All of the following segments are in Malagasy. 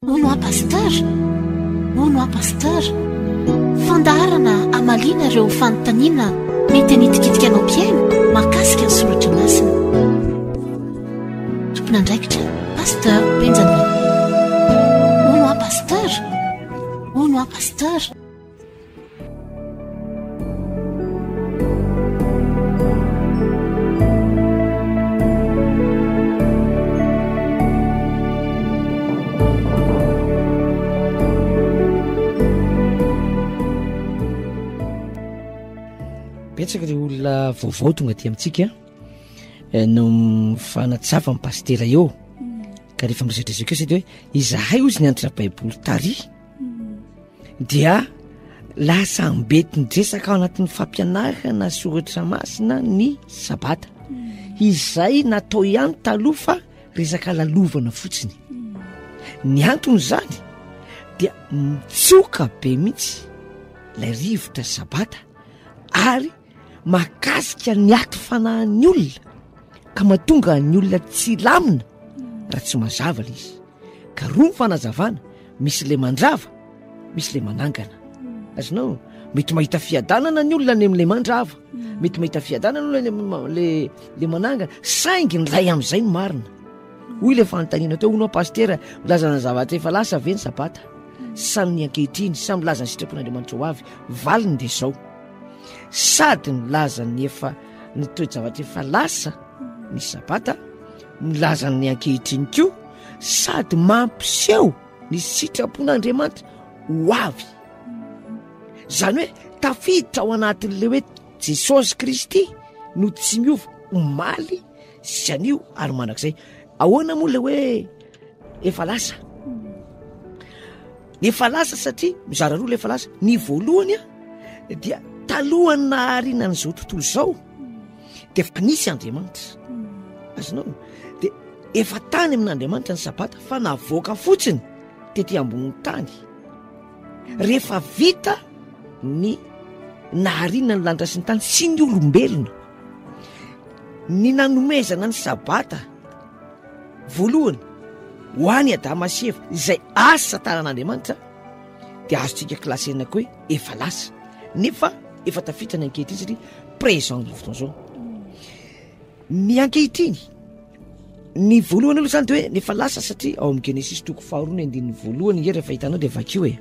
Ono a pasteur, ono a pasteur, fandarana amaliana ireo fanontaniana mety hanitikitika anao mpiaino mahakasika ny soratra masina. Tompona andraikitra, pasteur Benjamin. Ono a pasteur, ono a pasteur. Betsaka ireo olona vaovao tonga ty amintsika no fanatsafa amin'ny pastera eo ka rehefa miresatresaka eo sady hoe izahay ozy ny antitra baiboly tary dia lasa ambety nydresaka ao anatin'ny fampianarana soratra masina ny sabata izay natao ihany taloha fa resaka lalovana fotsiny. Ny antony zany dia mitsoka be mihitsy lay rivotra sabata ary mahakasika ny aty fanahin'ny olona ka mahatonga ny olona tsy lamina raha tsy mazava le izy. Ka roa ny fanazavana, misy le mandrava, misy le manangana. Azonao mety mahita fiadanana ny olona ny am'le mandrava, mety mahita fiadanana ny olona le manangana, saingy ny lay am'izay ny marina. Hoy le fanontaniana teo, ono pastera milazana zavatra efa lasa ve ny sabata? Samy ny ankehitriny, samy milaza ny sitrapon'Andriamanitra ho avy, valiny de zao. Sady milaza ny efa ny toe-javatra efa lasa ny sabata, milaza ny ankehitriny koa, sady mampiseho ny sitrapon'Andriamanitra ho avy. Zany hoe tafiditra ao anatin'le hoe Jesosy Kristy no tsy miova omaly sy anio ary manak'izay. Ahoana moa le hoe efa lasa? Ny efa lasa satria mizara roa le efa lasa. Ny voalohany dia talohany naharina n'izao tontolo izao dia efa nisy Andriamanitra. Azonao dia efa tany amin'Andriamanitra ny sabata fa navoaka fotsiny tety ambonin'ny tany. Rehefa vita ny naharina ny lanitra sy ny tany sy ny olombelona, ny nanomezana ny sabata voalohany ho any Adama sy Eva izay asa tanan'Andriamanitra dia azontsika klasena koa hoe efa lasa. Nefa efa tafitra ny ankehitriny satria présent ny fotoana zao. Ny ankehitriny ny voalohany aloha zany de hoe nefa lasa satria ao amin'ny Genesis 2:1 rehefa hitanao de vakio e.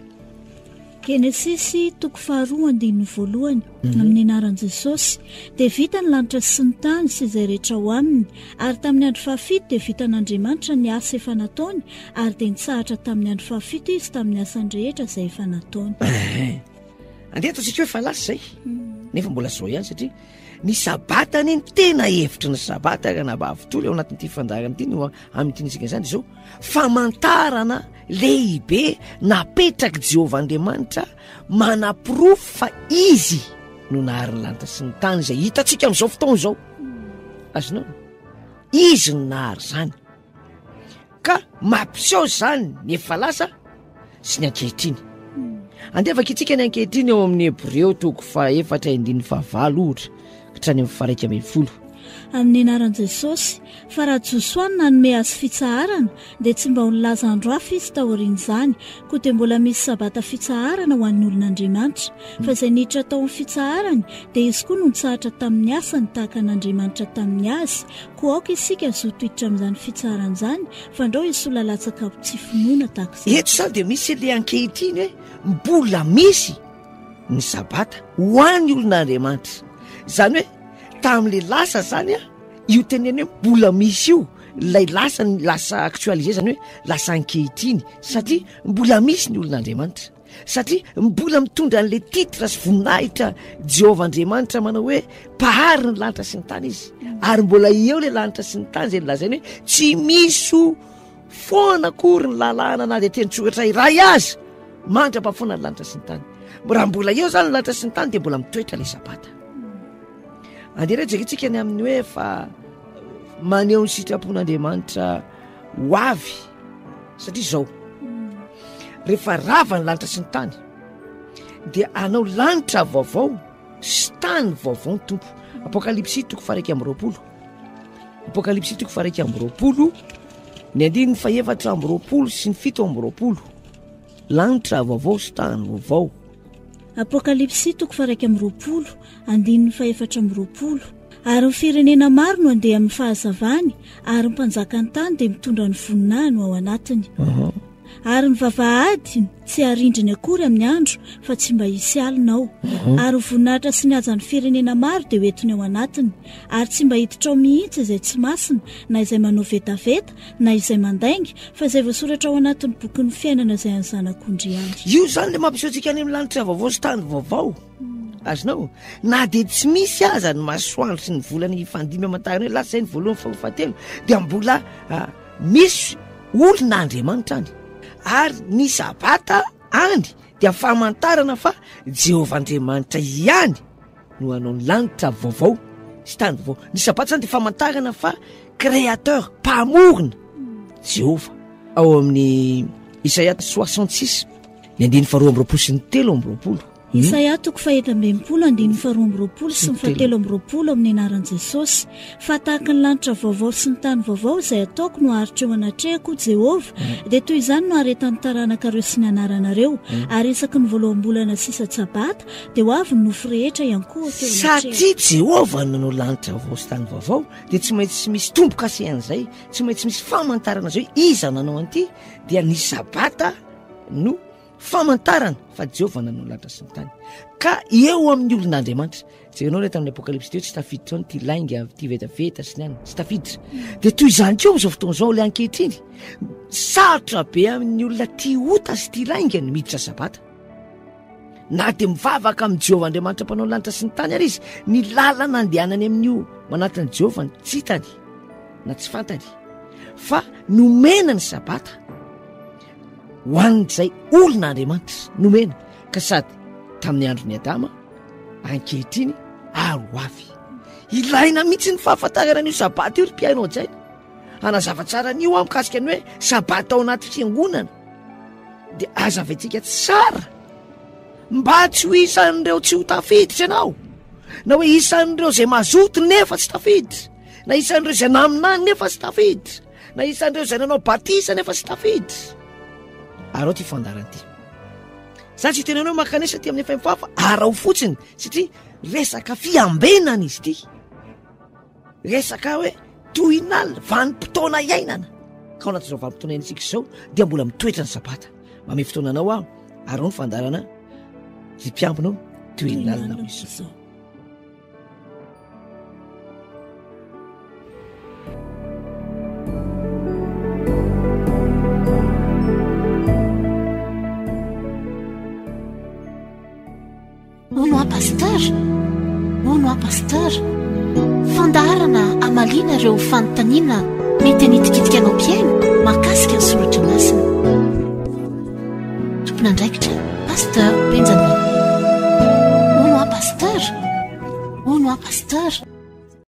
Genesis 2:1 amin'ny anaran'i Jesosy dia vita ny lanitra sy ny tany sy izay rehetra ho aminy, ary tamin'ny andro fahafito dia vitan'Andriamanitra ny asa efa nataony, ary dia nitsahatra tamin'ny andro fahafito izy tamin'ny asany rehetra izay efa nataony. Andeha ataontsika hoe efa lasa zay, nefa mbola zao ihany satria ny sabata ny tena hevitry ny sabata nabavitolo ao anatin'ity fandarana ity no amin'ity nisika izany zao famantarana lehibe napetraka Jehovah Andriamanitra manapirofo fa izy no nahariny lanitra sy ny tany izay hitantsika amin'izao fotoana izao. Azonao izy no nahary zany ka mampiseho zany ny efa lasa sy ny ankehitriny. Andevaka itsika ny ankehitriny eo amin'ny Hebreo 4:4-5 ohatra hatrany amin'ny 1:10. Amin'ny anaran'i Jesosy, fa raha Josoana nanome azy fitsaharana dia tsy mba ho nilaza andro hafa izy taorian'izany, koa dia mbola misy sabata fitsaharana ho an'ny olon'Andriamanitra. Fa izay niditra tao amin'ny fitsaharany dia izy koa no nitsahatra tamin'ny asany tahaka an'Andriamanitra tamin'ny azy. Koa aoka isika zo toiditra amin'izany fitsaharana izany, fa ndao isola latsaka tsy finoana tahaka izay. Eto zany dia misy le ankehitriny hoe mbola misy ny sabata ho an'ny olon'Andriamanitra. Zany hoe tamin'le lasa zany io teneny hoe mbola misy io lay lasa actualisé zany hoe lasa ankehitriny satria mbola misy ny olon'Andriamanitra, satria mbola mitondra an'le titra sy voninahitra Jehovah Andriamanitra manao hoe pahary ny lanitra sy ny tany izy, ary mbola eo le lanitra sy ny tany zay lazainy hoe tsy misy foana akory ny lalàna na dia teny-tsoratra iray azy mandra-pahafoana ny lanitra sy ny tany. Raha mbola eo zany ny lanitra sy ny tany dia mbola mitoetra le sabata. Andeha rejerentsika ny amin'ny hoe fa maneho ny sitrapon'Andriamanitra ho avy satria zao rehefa rava ny lanitra sy ny tany dia anao lanitra vaovao sy tany vaovao ny tompo. Apokalipsy 1:20. Apokalipsy 1:20 ny 9 sy ny 7 lanitra vaovao sy tany vaovao. Apokalipsy 2:20 andininy 4:20 ary ny firenena maro no andeha amin'ny fahazavany ary ny mpanjakany tany dia mitondra ny voninahiny ao anatiny. Ary ny vavahady tsy arindriny akory amin'ny andro fa tsy mba hisy alina ao. Ary voninahitra sy ny ajany firenena maro dia hoentiny ao anatiny ary tsy mba hiditra ao mihitsy izay tsy masina na izay manao vetaveta na izay mandaingy fa izay voasoratra ao anatin'ny boky ny fiainana izay any zanak'ondry any. Io zany le mampisehoantsika any amin'ny lanitra vaovao sy tany vaovao. Azonao na dia tsy misy aza ny masoandro sy ny volany fandimy amantarana hoe lasa izay ny voalohany fahatelo dia mbola misy olona Andriamanitra any. Ary ny sabata any dia famantarana fa Jehovah Andriamanitra ihany no hanao ny lanitra vaovao sy tany vaovao. Ny sabata zany dia famantarana fa créateur, mpamorona Jehovah. Ao amin'ny Isaia 66 ny 2:20 sy ny 3:20. Isaia 2:20 andininy 2:20 sy ny 3:20 amin'ny anaran'i Jesosy. Fa tahaka ny lanitra vaovao sy ny tany vaovao izay ataoko no aharitra eo anatrehako Jehovah dia toy izany no aretan'ny taranaka ireo sy ny anaranareo ary isaky ny voalohambolana sisa sabata dia ho avy ny nofo rehetra ihany koa teo anatrehako. Satria Jehovah nanao lanitra vaovao sy tany vaovao dia tsy maintsy misy tombo-kase an'izay, tsy maintsy misy famantarana izay iza nanao an'ity dia ny sabata no famantarana fa Jehovah nanao lanitra sy ny tany. Ka eo amin'ny olon'Andriamanitra zay anao rehetra amin'ny apokalipsy teo tsy tafiditra ao ty lainga ty vetaveta sy ny any tsy tafiditra dia toy izany koa amin'izao fotoana izao ilay ankehitriny sarotra be amin'ny olona tia ota sy tia lainga ny miditra sabata na dia mivavaka amin'ny Jehovah Andriamanitra mpanao lanitra sy ny tany ary izy ny lalana andehanany amin'io manatiny Jehovah tsy hitany na tsy fantany fa nomena ny sabata ho an'izay olon'Andriamanitra nomena ka sady tamin'ny andron'ny Adama ankehitriny ary ho avy. Ilaina mihitsy ny fahafantarana an'io sabata io ry mpiainao an-tsaina. Hanazava tsara an'io mikasika ny hoe sabata ao anaty fiangonana dia azavaintsika tsara mba tsy ho isan'ireo tsy ho tafiditra ianao na hoe isan'ireo izay mazoto nefa tsy tafiditra na isan'ireo izay naminany nefa tsy tafiditra na isan'ireo izay nanao batisa nefa tsy tafiditra. Arao ty fandarana ty zany tsy tenanao makanesa ty amin'ny efa arao fotsiny satria resaka fiambenana izy ty resaka hoe tohinalina vanim-potoana iainana ka ao anatin'izao vanim-potoana iainantsika izao dia mbola mitoetra ny sabata mame fotoananao aho arao ny fandarana zy mpiambinao tohinalina izao. Hono a pasteur fandarana amalina ireo fanontaniana mety anitikitika anao mpiaino mahakasika ny soratra masina. Tompona andraikitra pasteur Benjamin. Hono a pasteur